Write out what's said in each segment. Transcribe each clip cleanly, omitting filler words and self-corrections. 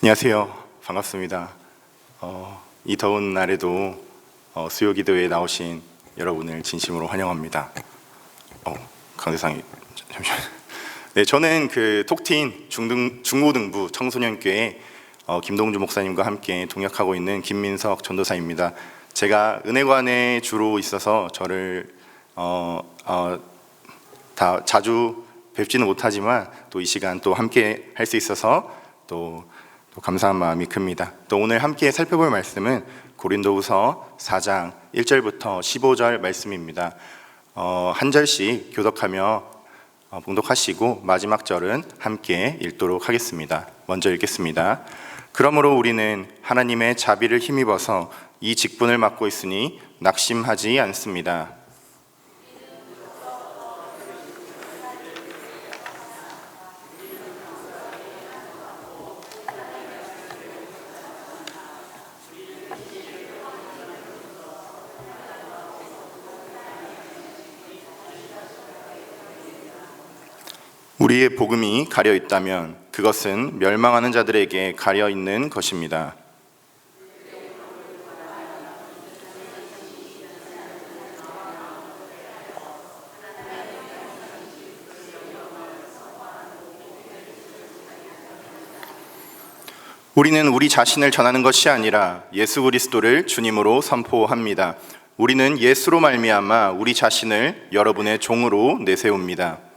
안녕하세요. 반갑습니다. 이 더운 날에도 수요기도에 나오신 여러분을 진심으로 환영합니다. 강대상이 잠시만. 네, 저는 그 톡틴 중고등부 청소년교회 김동주 목사님과 함께 동역하고 있는 김민석 전도사입니다. 제가 은혜관에 주로 있어서 저를 다 자주 뵙지는 못하지만 또 이 시간 또 함께 할 수 있어서 또 감사한 마음이 큽니다. 또 오늘 함께 살펴볼 말씀은 고린도후서 4장 1절부터 15절 말씀입니다. 한 절씩 교독하며 봉독하시고 마지막 절은 함께 읽도록 하겠습니다. 먼저 읽겠습니다. 그러므로 우리는 하나님의 자비를 힘입어서 이 직분을 맡고 있으니 낙심하지 않습니다. 우리의 복음이 가려 있다면 그것은 멸망하는 자들에게 가려 있는 것입니다. 우리는 우리 자신을 전하는 것이 아니라 예수 그리스도를 주님으로 선포합니다. 우리는 예수로 말미암아 우리 자신을 여러분의 종으로 내세웁니다.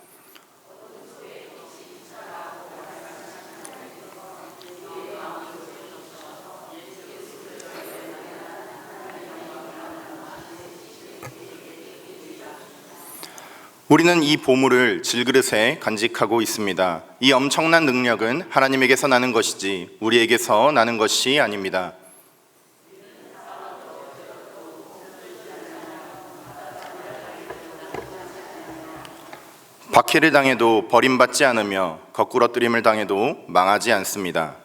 우리는 이 보물을 질그릇에 간직하고 있습니다. 이 엄청난 능력은 하나님에게서 나는 것이지 우리에게서 나는 것이 아닙니다. 박해를 당해도 버림받지 않으며 거꾸러뜨림을 당해도 망하지 않습니다.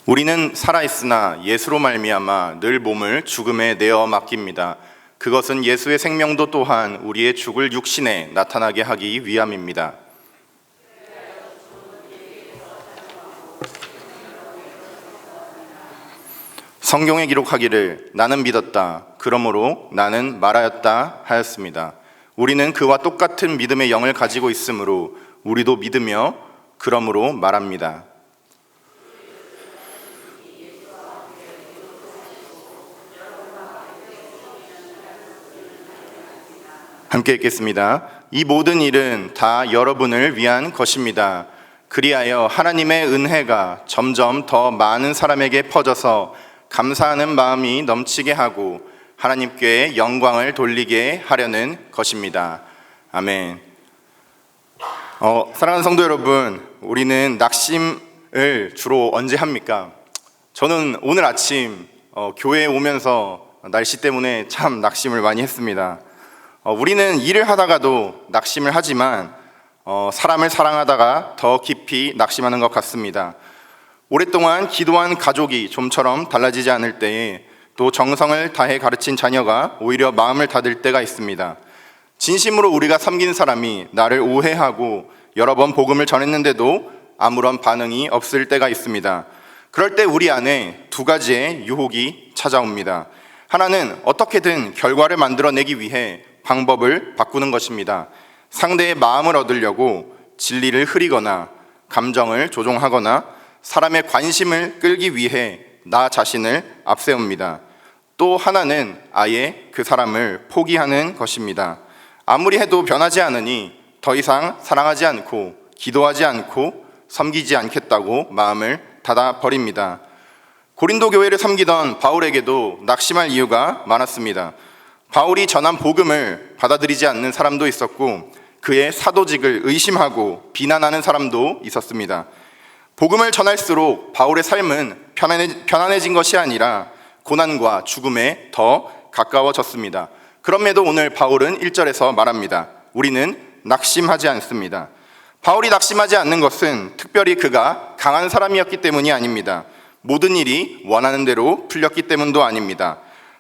우리는 살아있으나 예수로 말미암아 늘 몸을 죽음에 내어 맡깁니다. 그것은 예수의 생명도 또한 우리의 죽을 육신에 나타나게 하기 위함입니다. 성경에 기록하기를 나는 믿었다. 그러므로 나는 말하였다 하였습니다. 우리는 그와 똑같은 믿음의 영을 가지고 있으므로 우리도 믿으며 그러므로 말합니다. 함께 읽겠습니다. 이 모든 일은 다 여러분을 위한 것입니다. 그리하여 하나님의 은혜가 점점 더 많은 사람에게 퍼져서 감사하는 마음이 넘치게 하고 하나님께 영광을 돌리게 하려는 것입니다. 아멘. 사랑하는 성도 여러분, 우리는 낙심을 주로 언제 합니까? 저는 오늘 아침 교회에 오면서 날씨 때문에 참 낙심을 많이 했습니다. 우리는 일을 하다가도 낙심을 하지만 사람을 사랑하다가 더 깊이 낙심하는 것 같습니다. 오랫동안 기도한 가족이 좀처럼 달라지지 않을 때에 또 정성을 다해 가르친 자녀가 오히려 마음을 닫을 때가 있습니다. 진심으로 우리가 섬긴 사람이 나를 오해하고 여러 번 복음을 전했는데도 아무런 반응이 없을 때가 있습니다. 그럴 때 우리 안에 두 가지의 유혹이 찾아옵니다. 하나는 어떻게든 결과를 만들어내기 위해 방법을 바꾸는 것입니다. 상대의 마음을 얻으려고 진리를 흐리거나 감정을 조종하거나 사람의 관심을 끌기 위해 나 자신을 앞세웁니다. 또 하나는 아예 그 사람을 포기하는 것입니다. 아무리 해도 변하지 않으니 더 이상 사랑하지 않고 기도하지 않고 섬기지 않겠다고 마음을 닫아버립니다. 고린도 교회를 섬기던 바울에게도 낙심할 이유가 많았습니다. 바울이 전한 복음을 받아들이지 않는 사람도 있었고 그의 사도직을 의심하고 비난하는 사람도 있었습니다. 복음을 전할수록 바울의 삶은 편안해진 것이 아니라 고난과 죽음에 더 가까워졌습니다. 그럼에도 오늘 바울은 1절에서 말합니다. 우리는 낙심하지 않습니다. 바울이 낙심하지 않는 것은 특별히 그가 강한 사람이었기 때문이 아닙니다. 모든 일이 원하는 대로 풀렸기 때문도 아닙니다.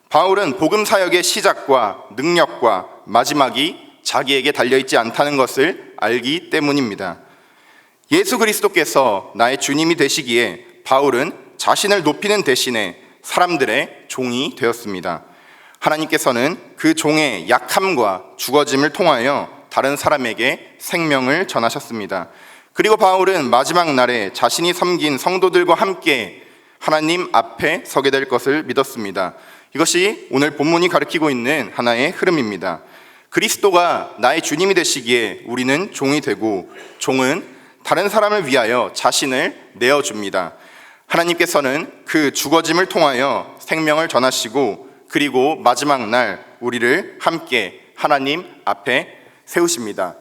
바울은 복음 사역의 시작과 능력과 마지막이 자기에게 달려있지 않다는 것을 알기 때문입니다. 예수 그리스도께서 나의 주님이 되시기에 바울은 자신을 높이는 대신에 사람들의 종이 되었습니다. 하나님께서는 그 종의 약함과 죽어짐을 통하여 다른 사람에게 생명을 전하셨습니다. 그리고 바울은 마지막 날에 자신이 섬긴 성도들과 함께 하나님 앞에 서게 될 것을 믿었습니다. 이것이 오늘 본문이 가리키고 있는 하나의 흐름입니다. 그리스도가 나의 주님이 되시기에 우리는 종이 되고, 종은 다른 사람을 위하여 자신을 내어줍니다. 하나님께서는 그 죽어짐을 통하여 생명을 전하시고, 그리고 마지막 날 우리를 함께 하나님 앞에 세우십니다.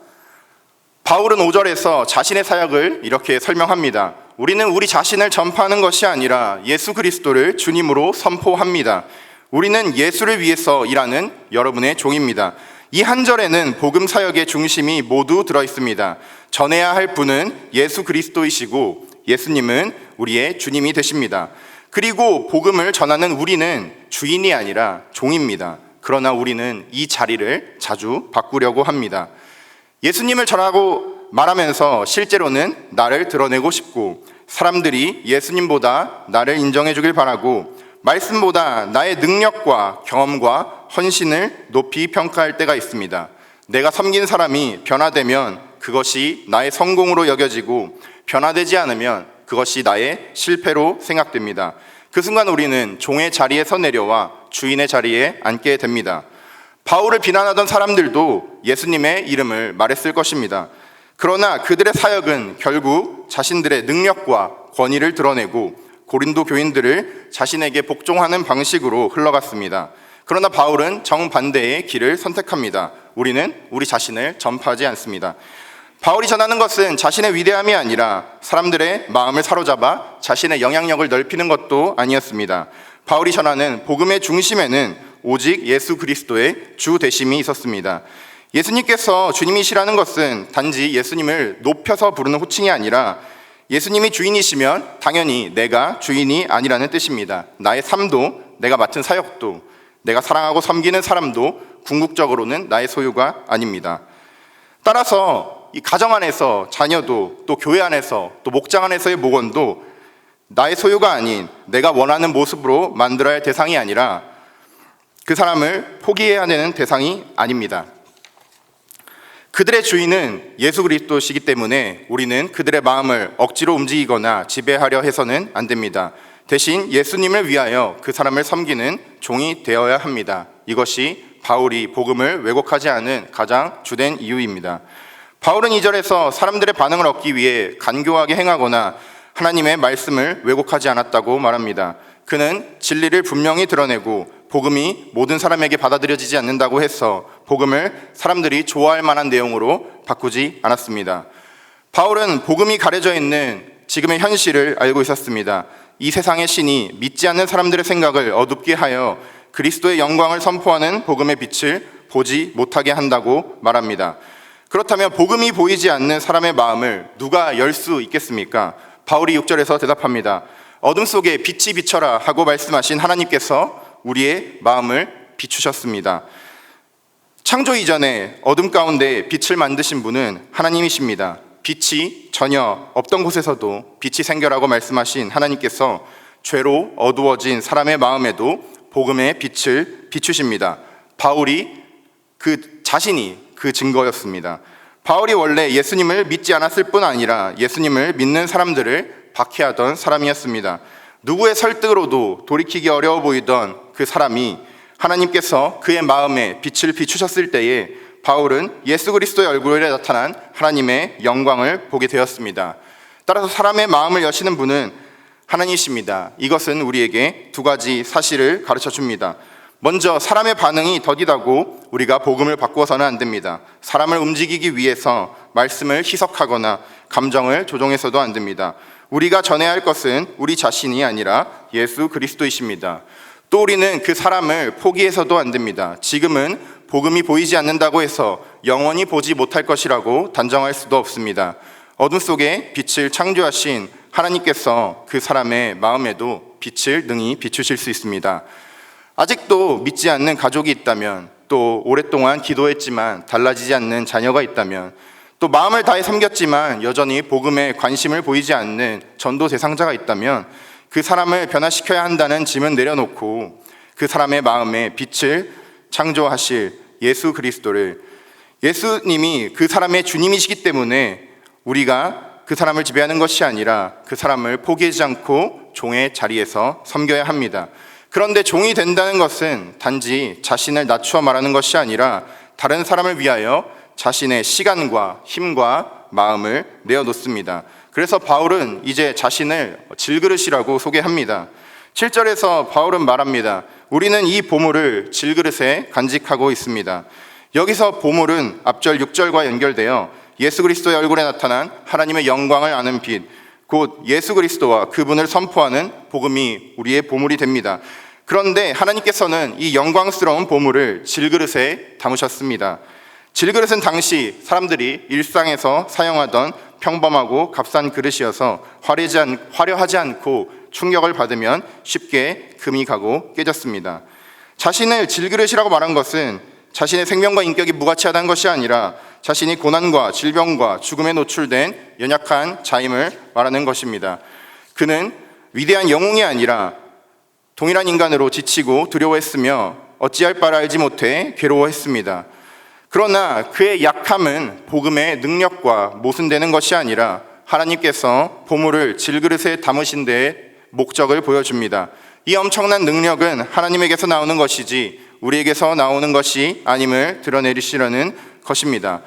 바울은 5절에서 자신의 사역을 이렇게 설명합니다. 우리는 우리 자신을 전파하는 것이 아니라 예수 그리스도를 주님으로 선포합니다. 우리는 예수를 위해서 일하는 여러분의 종입니다. 이 한 절에는 복음 사역의 중심이 모두 들어 있습니다. 전해야 할 분은 예수 그리스도이시고 예수님은 우리의 주님이 되십니다. 그리고 복음을 전하는 우리는 주인이 아니라 종입니다. 그러나 우리는 이 자리를 자주 바꾸려고 합니다. 예수님을 전하고 말하면서 실제로는 나를 드러내고 싶고, 사람들이 예수님보다 나를 인정해 주길 바라고, 말씀보다 나의 능력과 경험과 헌신을 높이 평가할 때가 있습니다. 내가 섬긴 사람이 변화되면 그것이 나의 성공으로 여겨지고, 변화되지 않으면 그것이 나의 실패로 생각됩니다. 그 순간 우리는 종의 자리에서 내려와 주인의 자리에 앉게 됩니다. 바울을 비난하던 사람들도 예수님의 이름을 말했을 것입니다. 그러나 그들의 사역은 결국 자신들의 능력과 권위를 드러내고 고린도 교인들을 자신에게 복종하는 방식으로 흘러갔습니다. 그러나 바울은 정반대의 길을 선택합니다. 우리는 우리 자신을 전파하지 않습니다. 바울이 전하는 것은 자신의 위대함이 아니라 사람들의 마음을 사로잡아 자신의 영향력을 넓히는 것도 아니었습니다. 바울이 전하는 복음의 중심에는 오직 예수 그리스도의 주 되심이 있었습니다. 예수님께서 주님이시라는 것은 단지 예수님을 높여서 부르는 호칭이 아니라 예수님이 주인이시면 당연히 내가 주인이 아니라는 뜻입니다. 나의 삶도, 내가 맡은 사역도, 내가 사랑하고 섬기는 사람도 궁극적으로는 나의 소유가 아닙니다. 따라서 이 가정 안에서 자녀도, 또 교회 안에서, 또 목장 안에서의 목원도 나의 소유가 아닌 내가 원하는 모습으로 만들어야 할 대상이 아니라 그 사람을 포기해야 되는 대상이 아닙니다. 그들의 주인은 예수 그리스도시기 때문에 우리는 그들의 마음을 억지로 움직이거나 지배하려 해서는 안 됩니다. 대신 예수님을 위하여 그 사람을 섬기는 종이 되어야 합니다. 이것이 바울이 복음을 왜곡하지 않은 가장 주된 이유입니다. 바울은 2절에서 사람들의 반응을 얻기 위해 간교하게 행하거나 하나님의 말씀을 왜곡하지 않았다고 말합니다. 그는 진리를 분명히 드러내고 복음이 모든 사람에게 받아들여지지 않는다고 해서 복음을 사람들이 좋아할 만한 내용으로 바꾸지 않았습니다. 바울은 복음이 가려져 있는 지금의 현실을 알고 있었습니다. 이 세상의 신이 믿지 않는 사람들의 생각을 어둡게 하여 그리스도의 영광을 선포하는 복음의 빛을 보지 못하게 한다고 말합니다. 그렇다면 복음이 보이지 않는 사람의 마음을 누가 열 수 있겠습니까? 바울이 6절에서 대답합니다. 어둠 속에 빛이 비쳐라 하고 말씀하신 하나님께서 우리의 마음을 비추셨습니다. 창조 이전에 어둠 가운데 빛을 만드신 분은 하나님이십니다. 빛이 전혀 없던 곳에서도 빛이 생겨라고 말씀하신 하나님께서 죄로 어두워진 사람의 마음에도 복음의 빛을 비추십니다. 바울이 그 자신이 그 증거였습니다. 바울이 원래 예수님을 믿지 않았을 뿐 아니라 예수님을 믿는 사람들을 박해하던 사람이었습니다. 누구의 설득으로도 돌이키기 어려워 보이던 그 사람이 하나님께서 그의 마음에 빛을 비추셨을 때에 바울은 예수 그리스도의 얼굴에 나타난 하나님의 영광을 보게 되었습니다. 따라서 사람의 마음을 여시는 분은 하나님이십니다. 이것은 우리에게 두 가지 사실을 가르쳐 줍니다. 먼저 사람의 반응이 더디다고 우리가 복음을 바꾸어서는 안 됩니다. 사람을 움직이기 위해서 말씀을 희석하거나 감정을 조종해서도 안 됩니다. 우리가 전해야 할 것은 우리 자신이 아니라 예수 그리스도이십니다. 또 우리는 그 사람을 포기해서도 안 됩니다. 지금은 복음이 보이지 않는다고 해서 영원히 보지 못할 것이라고 단정할 수도 없습니다. 어둠 속에 빛을 창조하신 하나님께서 그 사람의 마음에도 빛을 능히 비추실 수 있습니다. 아직도 믿지 않는 가족이 있다면, 또 오랫동안 기도했지만 달라지지 않는 자녀가 있다면, 또 마음을 다해 섬겼지만 여전히 복음에 관심을 보이지 않는 전도 대상자가 있다면, 그 사람을 변화시켜야 한다는 짐은 내려놓고 그 사람의 마음에 빛을 창조하실 예수 그리스도를, 예수님이 그 사람의 주님이시기 때문에 우리가 그 사람을 지배하는 것이 아니라 그 사람을 포기하지 않고 종의 자리에서 섬겨야 합니다. 그런데 종이 된다는 것은 단지 자신을 낮추어 말하는 것이 아니라 다른 사람을 위하여 자신의 시간과 힘과 마음을 내어놓습니다. 그래서 바울은 이제 자신을 질그릇이라고 소개합니다. 7절에서 바울은 말합니다. 우리는 이 보물을 질그릇에 간직하고 있습니다. 여기서 보물은 앞절 6절과 연결되어 예수 그리스도의 얼굴에 나타난 하나님의 영광을 아는 빛, 곧 예수 그리스도와 그분을 선포하는 복음이 우리의 보물이 됩니다. 그런데 하나님께서는 이 영광스러운 보물을 질그릇에 담으셨습니다. 질그릇은 당시 사람들이 일상에서 사용하던 평범하고 값싼 그릇이어서 화려하지 않고 충격을 받으면 쉽게 금이 가고 깨졌습니다. 자신을 질그릇이라고 말한 것은 자신의 생명과 인격이 무가치하다는 것이 아니라 자신이 고난과 질병과 죽음에 노출된 연약한 자임을 말하는 것입니다. 그는 위대한 영웅이 아니라 동일한 인간으로 지치고 두려워했으며 어찌할 바를 알지 못해 괴로워했습니다. 그러나 그의 약함은 복음의 능력과 모순되는 것이 아니라 하나님께서 보물을 질그릇에 담으신 데에 목적을 보여줍니다. 이 엄청난 능력은 하나님에게서 나오는 것이지 우리에게서 나오는 것이 아님을 드러내시려는 것입니다.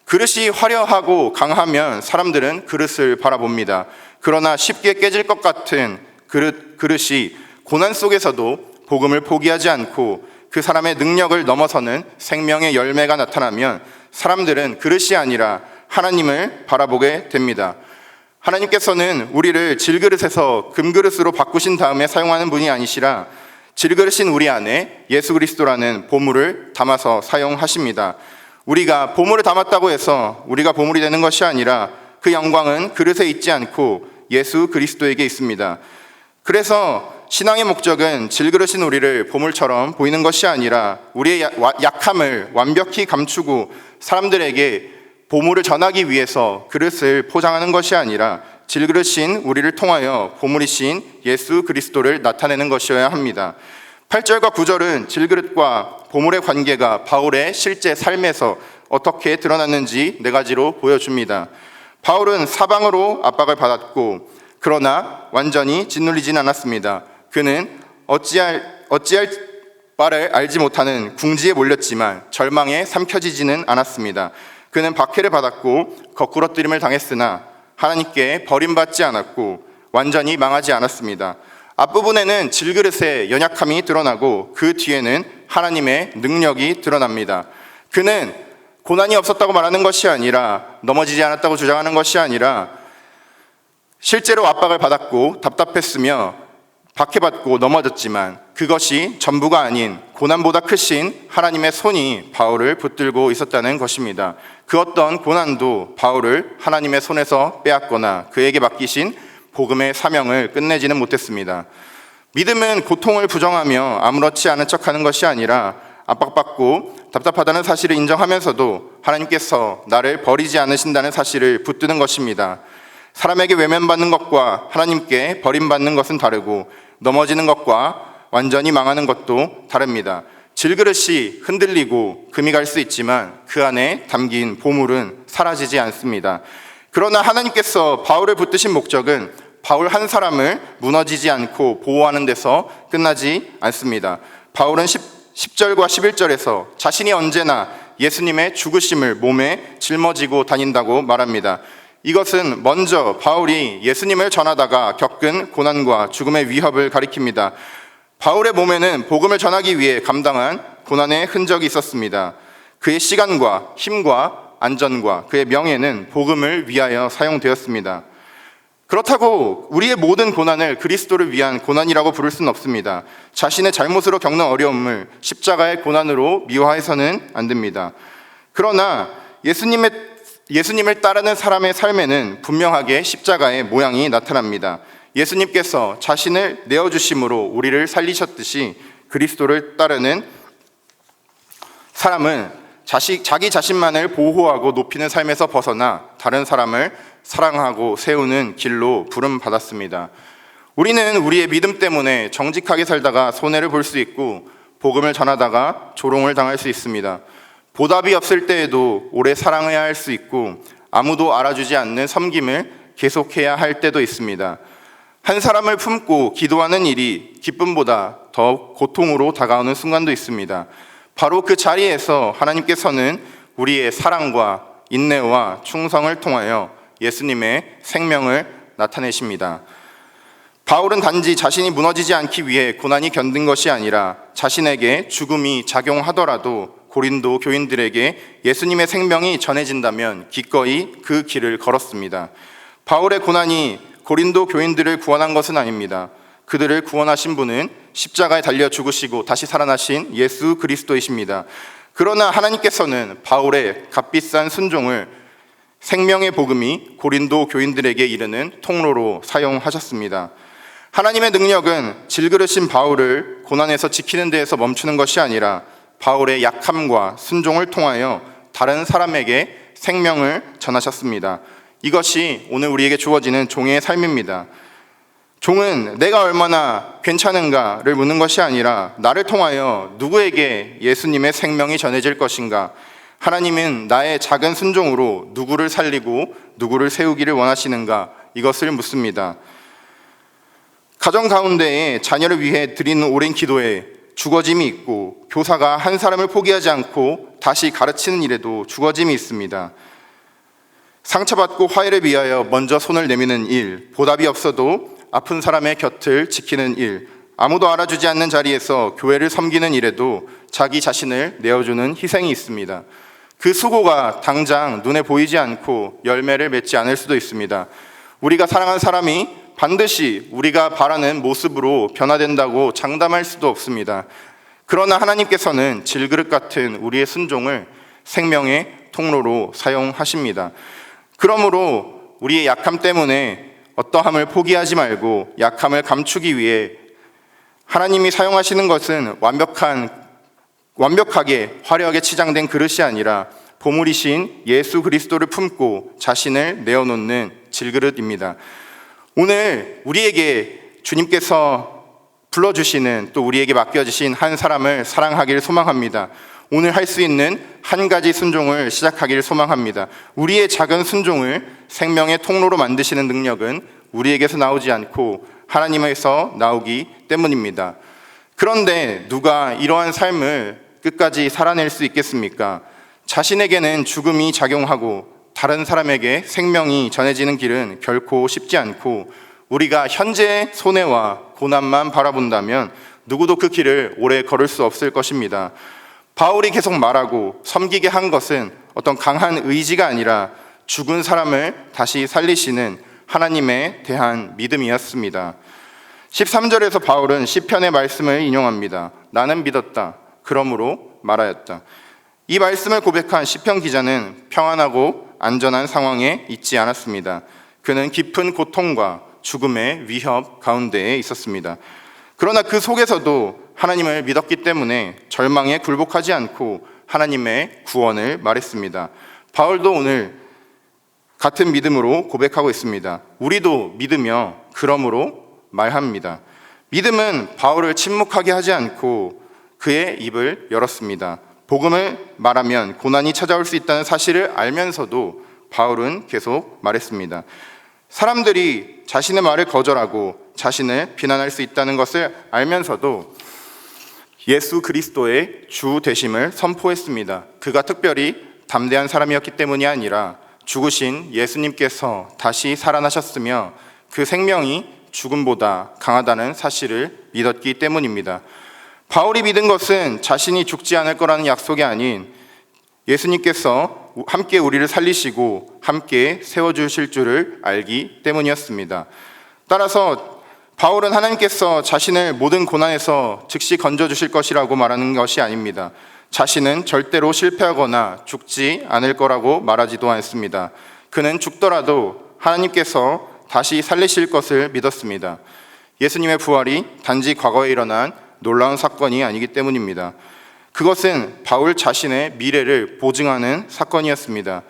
그릇이 화려하고 강하면 사람들은 그릇을 바라봅니다. 그러나 쉽게 깨질 것 같은 그릇이 고난 속에서도 복음을 포기하지 않고 그 사람의 능력을 넘어서는 생명의 열매가 나타나면 사람들은 그릇이 아니라 하나님을 바라보게 됩니다. 하나님께서는 우리를 질그릇에서 금그릇으로 바꾸신 다음에 사용하는 분이 아니시라 질그릇인 우리 안에 예수 그리스도라는 보물을 담아서 사용하십니다. 우리가 보물을 담았다고 해서 우리가 보물이 되는 것이 아니라 그 영광은 그릇에 있지 않고 예수 그리스도에게 있습니다. 그래서 신앙의 목적은 질그릇인 우리를 보물처럼 보이는 것이 아니라 우리의 약함을 완벽히 감추고 사람들에게 보물을 전하기 위해서 그릇을 포장하는 것이 아니라 질그릇인 우리를 통하여 보물이신 예수 그리스도를 나타내는 것이어야 합니다. 8절과 9절은 질그릇과 보물의 관계가 바울의 실제 삶에서 어떻게 드러났는지 네 가지로 보여줍니다. 바울은 사방으로 압박을 받았고 그러나 완전히 짓눌리진 않았습니다. 그는 어찌할 바를 알지 못하는 궁지에 몰렸지만 절망에 삼켜지지는 않았습니다. 그는 박해를 받았고 거꾸러뜨림을 당했으나 하나님께 버림받지 않았고 완전히 망하지 않았습니다. 앞부분에는 질그릇의 연약함이 드러나고 그 뒤에는 하나님의 능력이 드러납니다. 그는 고난이 없었다고 말하는 것이 아니라 넘어지지 않았다고 주장하는 것이 아니라 실제로 압박을 받았고 답답했으며 박해받고 넘어졌지만 그것이 전부가 아닌 고난보다 크신 하나님의 손이 바울을 붙들고 있었다는 것입니다. 그 어떤 고난도 바울을 하나님의 손에서 빼앗거나 그에게 맡기신 복음의 사명을 끝내지는 못했습니다. 믿음은 고통을 부정하며 아무렇지 않은 척하는 것이 아니라 압박받고 답답하다는 사실을 인정하면서도 하나님께서 나를 버리지 않으신다는 사실을 붙드는 것입니다. 사람에게 외면받는 것과 하나님께 버림받는 것은 다르고 넘어지는 것과 완전히 망하는 것도 다릅니다. 질그릇이 흔들리고 금이 갈 수 있지만 그 안에 담긴 보물은 사라지지 않습니다. 그러나 하나님께서 바울을 붙드신 목적은 바울 한 사람을 무너지지 않고 보호하는 데서 끝나지 않습니다. 바울은 10절과 11절에서 자신이 언제나 예수님의 죽으심을 몸에 짊어지고 다닌다고 말합니다. 이것은 먼저 바울이 예수님을 전하다가 겪은 고난과 죽음의 위협을 가리킵니다. 바울의 몸에는 복음을 전하기 위해 감당한 고난의 흔적이 있었습니다. 그의 시간과 힘과 안전과 그의 명예는 복음을 위하여 사용되었습니다. 그렇다고 우리의 모든 고난을 그리스도를 위한 고난이라고 부를 수는 없습니다. 자신의 잘못으로 겪는 어려움을 십자가의 고난으로 미화해서는 안 됩니다. 그러나 예수님을 따르는 사람의 삶에는 분명하게 십자가의 모양이 나타납니다. 예수님께서 자신을 내어주심으로 우리를 살리셨듯이 그리스도를 따르는 사람은 자기 자신만을 보호하고 높이는 삶에서 벗어나 다른 사람을 사랑하고 세우는 길로 부름받았습니다. 우리는 우리의 믿음 때문에 정직하게 살다가 손해를 볼 수 있고 복음을 전하다가 조롱을 당할 수 있습니다. 보답이 없을 때에도 오래 사랑해야 할 수 있고 아무도 알아주지 않는 섬김을 계속해야 할 때도 있습니다. 한 사람을 품고 기도하는 일이 기쁨보다 더 고통으로 다가오는 순간도 있습니다. 바로 그 자리에서 하나님께서는 우리의 사랑과 인내와 충성을 통하여 예수님의 생명을 나타내십니다. 바울은 단지 자신이 무너지지 않기 위해 고난이 견딘 것이 아니라 자신에게 죽음이 작용하더라도 고린도 교인들에게 예수님의 생명이 전해진다면 기꺼이 그 길을 걸었습니다. 바울의 고난이 고린도 교인들을 구원한 것은 아닙니다. 그들을 구원하신 분은 십자가에 달려 죽으시고 다시 살아나신 예수 그리스도이십니다. 그러나 하나님께서는 바울의 값비싼 순종을 생명의 복음이 고린도 교인들에게 이르는 통로로 사용하셨습니다. 하나님의 능력은 질그릇인 바울을 고난에서 지키는 데에서 멈추는 것이 아니라 바울의 약함과 순종을 통하여 다른 사람에게 생명을 전하셨습니다. 이것이 오늘 우리에게 주어지는 종의 삶입니다. 종은 내가 얼마나 괜찮은가를 묻는 것이 아니라 나를 통하여 누구에게 예수님의 생명이 전해질 것인가, 하나님은 나의 작은 순종으로 누구를 살리고 누구를 세우기를 원하시는가, 이것을 묻습니다. 가정 가운데에 자녀를 위해 드리는 오랜 기도에 죽어짐이 있고 교사가 한 사람을 포기하지 않고 다시 가르치는 일에도 죽어짐이 있습니다. 상처받고 화해를 위하여 먼저 손을 내미는 일, 보답이 없어도 아픈 사람의 곁을 지키는 일, 아무도 알아주지 않는 자리에서 교회를 섬기는 일에도 자기 자신을 내어주는 희생이 있습니다. 그 수고가 당장 눈에 보이지 않고 열매를 맺지 않을 수도 있습니다. 우리가 사랑하는 사람이 반드시 우리가 바라는 모습으로 변화된다고 장담할 수도 없습니다. 그러나 하나님께서는 질그릇 같은 우리의 순종을 생명의 통로로 사용하십니다. 그러므로 우리의 약함 때문에 어떠함을 포기하지 말고 약함을 감추기 위해 하나님이 사용하시는 것은 완벽하게 화려하게 치장된 그릇이 아니라 보물이신 예수 그리스도를 품고 자신을 내어놓는 질그릇입니다. 오늘 우리에게 주님께서 불러주시는, 또 우리에게 맡겨주신 한 사람을 사랑하기를 소망합니다. 오늘 할 수 있는 한 가지 순종을 시작하기를 소망합니다. 우리의 작은 순종을 생명의 통로로 만드시는 능력은 우리에게서 나오지 않고 하나님에서 나오기 때문입니다. 그런데 누가 이러한 삶을 끝까지 살아낼 수 있겠습니까? 자신에게는 죽음이 작용하고 다른 사람에게 생명이 전해지는 길은 결코 쉽지 않고 우리가 현재의 손해와 고난만 바라본다면 누구도 그 길을 오래 걸을 수 없을 것입니다. 바울이 계속 말하고 섬기게 한 것은 어떤 강한 의지가 아니라 죽은 사람을 다시 살리시는 하나님에 대한 믿음이었습니다. 13절에서 바울은 시편의 말씀을 인용합니다. 나는 믿었다, 그러므로 말하였다. 이 말씀을 고백한 시편 기자는 평안하고 안전한 상황에 있지 않았습니다. 그는 깊은 고통과 죽음의 위협 가운데에 있었습니다. 그러나 그 속에서도 하나님을 믿었기 때문에 절망에 굴복하지 않고 하나님의 구원을 말했습니다. 바울도 오늘 같은 믿음으로 고백하고 있습니다. 우리도 믿으며 그러므로 말합니다. 믿음은 바울을 침묵하게 하지 않고 그의 입을 열었습니다. 복음을 말하면 고난이 찾아올 수 있다는 사실을 알면서도 바울은 계속 말했습니다. 사람들이 자신의 말을 거절하고 자신을 비난할 수 있다는 것을 알면서도 예수 그리스도의 주 되심을 선포했습니다. 그가 특별히 담대한 사람이었기 때문이 아니라 죽으신 예수님께서 다시 살아나셨으며 그 생명이 죽음보다 강하다는 사실을 믿었기 때문입니다. 바울이 믿은 것은 자신이 죽지 않을 거라는 약속이 아닌 예수님께서 함께 우리를 살리시고 함께 세워주실 줄을 알기 때문이었습니다. 따라서 바울은 하나님께서 자신을 모든 고난에서 즉시 건져주실 것이라고 말하는 것이 아닙니다. 자신은 절대로 실패하거나 죽지 않을 거라고 말하지도 않습니다. 그는 죽더라도 하나님께서 다시 살리실 것을 믿었습니다. 예수님의 부활이 단지 과거에 일어난 놀라운 사건이 아니기 때문입니다. 그것은 바울 자신의 미래를 보증하는 사건이었습니다.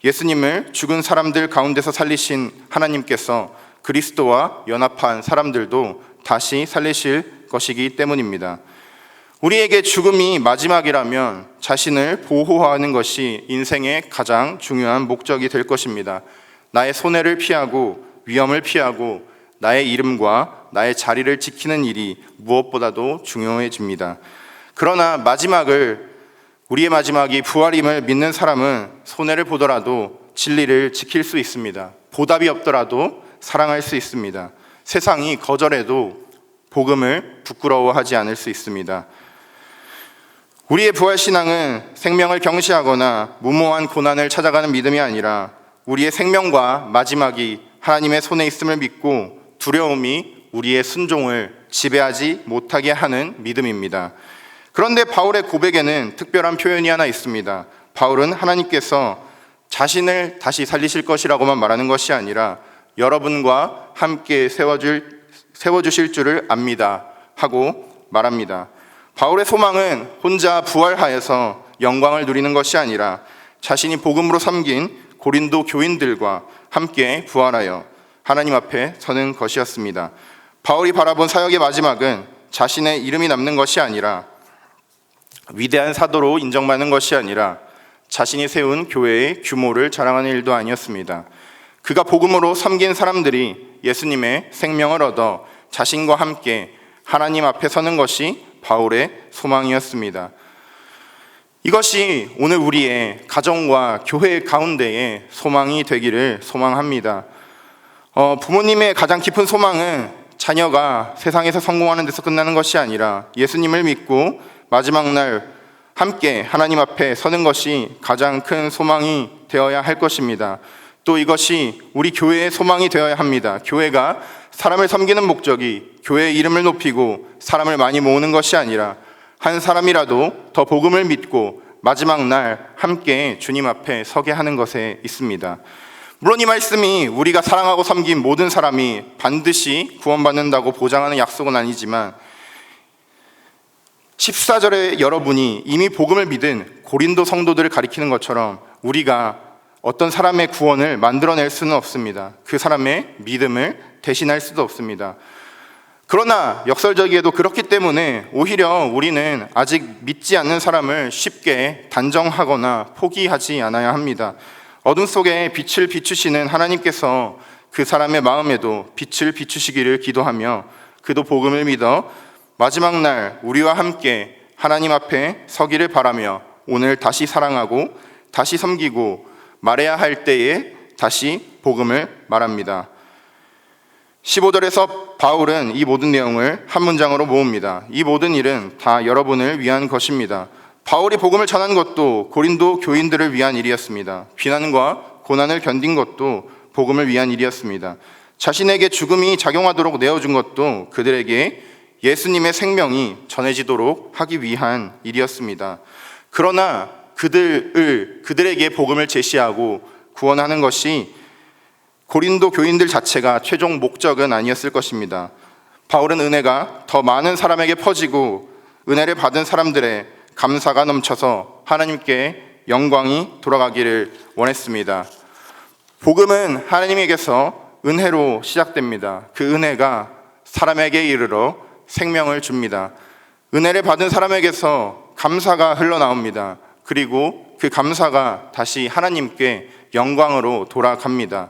예수님을 죽은 사람들 가운데서 살리신 하나님께서 그리스도와 연합한 사람들도 다시 살리실 것이기 때문입니다. 우리에게 죽음이 마지막이라면 자신을 보호하는 것이 인생의 가장 중요한 목적이 될 것입니다. 나의 손해를 피하고 위험을 피하고 나의 이름과 나의 자리를 지키는 일이 무엇보다도 중요해집니다. 그러나 우리의 마지막이 부활임을 믿는 사람은 손해를 보더라도 진리를 지킬 수 있습니다. 보답이 없더라도 사랑할 수 있습니다. 세상이 거절해도 복음을 부끄러워하지 않을 수 있습니다. 우리의 부활신앙은 생명을 경시하거나 무모한 고난을 찾아가는 믿음이 아니라 우리의 생명과 마지막이 하나님의 손에 있음을 믿고 두려움이 우리의 순종을 지배하지 못하게 하는 믿음입니다. 그런데 바울의 고백에는 특별한 표현이 하나 있습니다. 바울은 하나님께서 자신을 다시 살리실 것이라고만 말하는 것이 아니라 여러분과 함께 세워주실 줄을 압니다 하고 말합니다. 바울의 소망은 혼자 부활하여서 영광을 누리는 것이 아니라 자신이 복음으로 섬긴 고린도 교인들과 함께 부활하여 하나님 앞에 서는 것이었습니다. 바울이 바라본 사역의 마지막은 자신의 이름이 남는 것이 아니라 위대한 사도로 인정받는 것이 아니라 자신이 세운 교회의 규모를 자랑하는 일도 아니었습니다. 그가 복음으로 섬긴 사람들이 예수님의 생명을 얻어 자신과 함께 하나님 앞에 서는 것이 바울의 소망이었습니다. 이것이 오늘 우리의 가정과 교회 가운데의 소망이 되기를 소망합니다. 부모님의 가장 깊은 소망은 자녀가 세상에서 성공하는 데서 끝나는 것이 아니라 예수님을 믿고 마지막 날 함께 하나님 앞에 서는 것이 가장 큰 소망이 되어야 할 것입니다. 또 이것이 우리 교회의 소망이 되어야 합니다. 교회가 사람을 섬기는 목적이 교회의 이름을 높이고 사람을 많이 모으는 것이 아니라 한 사람이라도 더 복음을 믿고 마지막 날 함께 주님 앞에 서게 하는 것에 있습니다. 물론 이 말씀이 우리가 사랑하고 섬긴 모든 사람이 반드시 구원받는다고 보장하는 약속은 아니지만 14절에 여러분이 이미 복음을 믿은 고린도 성도들을 가리키는 것처럼 우리가 어떤 사람의 구원을 만들어낼 수는 없습니다. 그 사람의 믿음을 대신할 수도 없습니다. 그러나 역설적이게도 그렇기 때문에 오히려 우리는 아직 믿지 않는 사람을 쉽게 단정하거나 포기하지 않아야 합니다. 어둠 속에 빛을 비추시는 하나님께서 그 사람의 마음에도 빛을 비추시기를 기도하며 그도 복음을 믿어 마지막 날 우리와 함께 하나님 앞에 서기를 바라며 오늘 다시 사랑하고 다시 섬기고 말해야 할 때에 다시 복음을 말합니다. 15절에서 바울은 이 모든 내용을 한 문장으로 모읍니다. 이 모든 일은 다 여러분을 위한 것입니다. 바울이 복음을 전한 것도 고린도 교인들을 위한 일이었습니다. 비난과 고난을 견딘 것도 복음을 위한 일이었습니다. 자신에게 죽음이 작용하도록 내어준 것도 그들에게 예수님의 생명이 전해지도록 하기 위한 일이었습니다. 그러나 그들에게 복음을 제시하고 구원하는 것이 고린도 교인들 자체가 최종 목적은 아니었을 것입니다. 바울은 은혜가 더 많은 사람에게 퍼지고 은혜를 받은 사람들의 감사가 넘쳐서 하나님께 영광이 돌아가기를 원했습니다. 복음은 하나님에게서 은혜로 시작됩니다. 그 은혜가 사람에게 이르러 생명을 줍니다. 은혜를 받은 사람에게서 감사가 흘러나옵니다. 그리고 그 감사가 다시 하나님께 영광으로 돌아갑니다.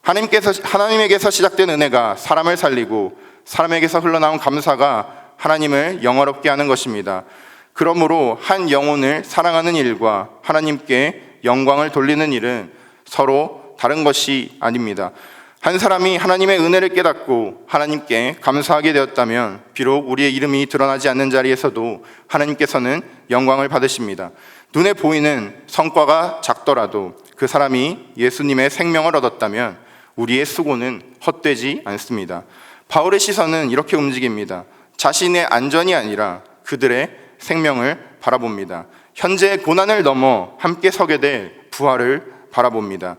하나님에게서 시작된 은혜가 사람을 살리고 사람에게서 흘러나온 감사가 하나님을 영화롭게 하는 것입니다. 그러므로 한 영혼을 사랑하는 일과 하나님께 영광을 돌리는 일은 서로 다른 것이 아닙니다. 한 사람이 하나님의 은혜를 깨닫고 하나님께 감사하게 되었다면 비록 우리의 이름이 드러나지 않는 자리에서도 하나님께서는 영광을 받으십니다. 눈에 보이는 성과가 작더라도 그 사람이 예수님의 생명을 얻었다면 우리의 수고는 헛되지 않습니다. 바울의 시선은 이렇게 움직입니다. 자신의 안전이 아니라 그들의 생명을 바라봅니다. 현재의 고난을 넘어 함께 서게 될 부활을 바라봅니다.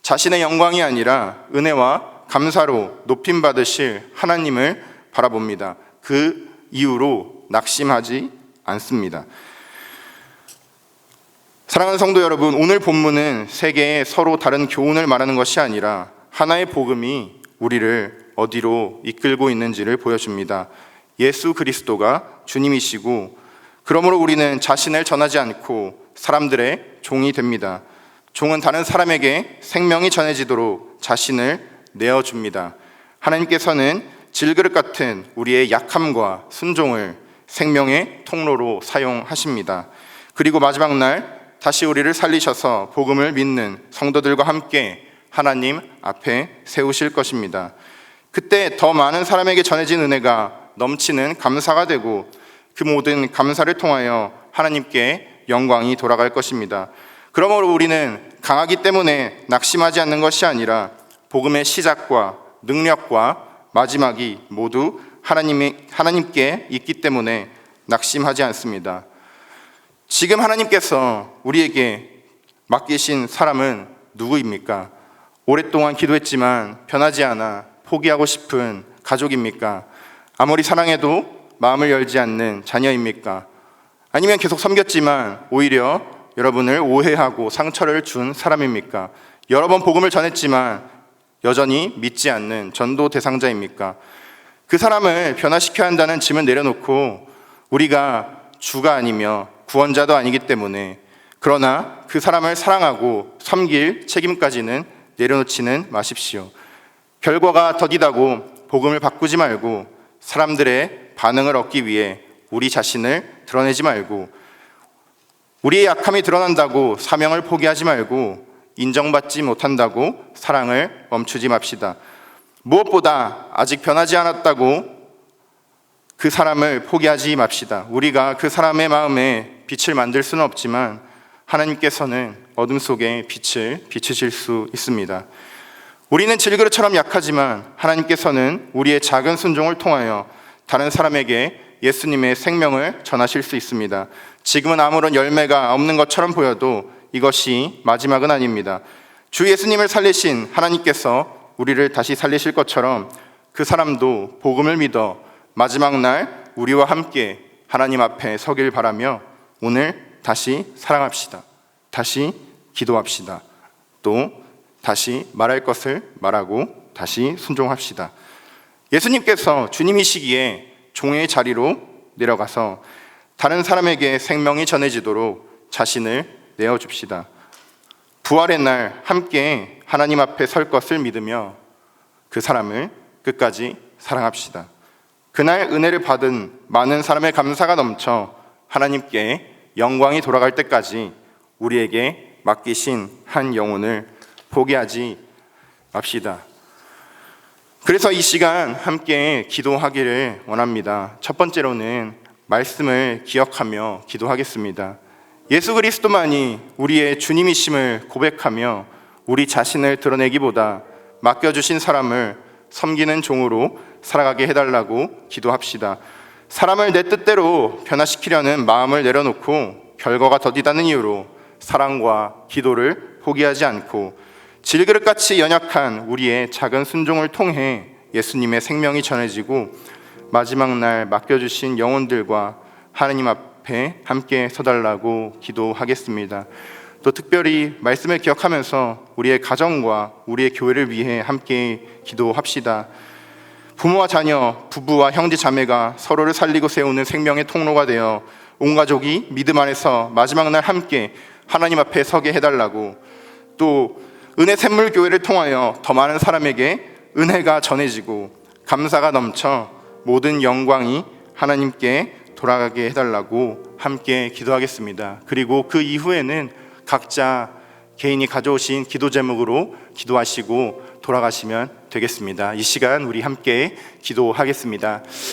자신의 영광이 아니라 은혜와 감사로 높임 받으실 하나님을 바라봅니다. 그 이유로 낙심하지 않습니다. 사랑하는 성도 여러분, 오늘 본문은 세 개의 서로 다른 교훈을 말하는 것이 아니라 하나의 복음이 우리를 어디로 이끌고 있는지를 보여줍니다. 예수 그리스도가 주님이시고, 그러므로 우리는 자신을 전하지 않고 사람들의 종이 됩니다. 종은 다른 사람에게 생명이 전해지도록 자신을 내어줍니다. 하나님께서는 질그릇 같은 우리의 약함과 순종을 생명의 통로로 사용하십니다. 그리고 마지막 날 다시 우리를 살리셔서 복음을 믿는 성도들과 함께 하나님 앞에 세우실 것입니다. 그때 더 많은 사람에게 전해진 은혜가 넘치는 감사가 되고, 그 모든 감사를 통하여 하나님께 영광이 돌아갈 것입니다. 그러므로 우리는 강하기 때문에 낙심하지 않는 것이 아니라 복음의 시작과 능력과 마지막이 모두 하나님께 있기 때문에 낙심하지 않습니다. 지금 하나님께서 우리에게 맡기신 사람은 누구입니까? 오랫동안 기도했지만 변하지 않아 포기하고 싶은 가족입니까? 아무리 사랑해도 마음을 열지 않는 자녀입니까? 아니면 계속 섬겼지만 오히려 여러분을 오해하고 상처를 준 사람입니까? 여러 번 복음을 전했지만 여전히 믿지 않는 전도 대상자입니까? 그 사람을 변화시켜야 한다는 짐을 내려놓고 우리가 주가 아니며 구원자도 아니기 때문에, 그러나 그 사람을 사랑하고 섬길 책임까지는 내려놓지는 마십시오. 결과가 더디다고 복음을 바꾸지 말고, 사람들의 반응을 얻기 위해 우리 자신을 드러내지 말고, 우리의 약함이 드러난다고 사명을 포기하지 말고, 인정받지 못한다고 사랑을 멈추지 맙시다. 무엇보다 아직 변하지 않았다고 그 사람을 포기하지 맙시다. 우리가 그 사람의 마음에 빛을 만들 수는 없지만 하나님께서는 어둠 속에 빛을 비추실 수 있습니다. 우리는 질그릇처럼 약하지만 하나님께서는 우리의 작은 순종을 통하여 다른 사람에게 예수님의 생명을 전하실 수 있습니다. 지금은 아무런 열매가 없는 것처럼 보여도 이것이 마지막은 아닙니다. 주 예수님을 살리신 하나님께서 우리를 다시 살리실 것처럼 그 사람도 복음을 믿어 마지막 날 우리와 함께 하나님 앞에 서길 바라며 오늘 다시 사랑합시다. 다시 기도합시다. 또 다시 말할 것을 말하고 다시 순종합시다. 예수님께서 주님이시기에 종의 자리로 내려가서 다른 사람에게 생명이 전해지도록 자신을 내어줍시다. 부활의 날 함께 하나님 앞에 설 것을 믿으며 그 사람을 끝까지 사랑합시다. 그날 은혜를 받은 많은 사람의 감사가 넘쳐 하나님께 영광이 돌아갈 때까지 우리에게 맡기신 한 영혼을 포기하지 맙시다. 그래서 이 시간 함께 기도하기를 원합니다. 첫 번째로는 말씀을 기억하며 기도하겠습니다. 예수 그리스도만이 우리의 주님이심을 고백하며 우리 자신을 드러내기보다 맡겨주신 사람을 섬기는 종으로 살아가게 해달라고 기도합시다. 사람을 내 뜻대로 변화시키려는 마음을 내려놓고 결과가 더디다는 이유로 사랑과 기도를 포기하지 않고 질그릇같이 연약한 우리의 작은 순종을 통해 예수님의 생명이 전해지고 마지막 날 맡겨주신 영혼들과 하나님 앞에 함께 서달라고 기도하겠습니다. 또 특별히 말씀을 기억하면서 우리의 가정과 우리의 교회를 위해 함께 기도합시다. 부모와 자녀, 부부와 형제 자매가 서로를 살리고 세우는 생명의 통로가 되어 온 가족이 믿음 안에서 마지막 날 함께 하나님 앞에 서게 해달라고, 또 은혜 샘물 교회를 통하여 더 많은 사람에게 은혜가 전해지고 감사가 넘쳐 모든 영광이 하나님께 돌아가게 해달라고 함께 기도하겠습니다. 그리고 그 이후에는 각자 개인이 가져오신 기도 제목으로 기도하시고 돌아가시면 되겠습니다. 이 시간 우리 함께 기도하겠습니다.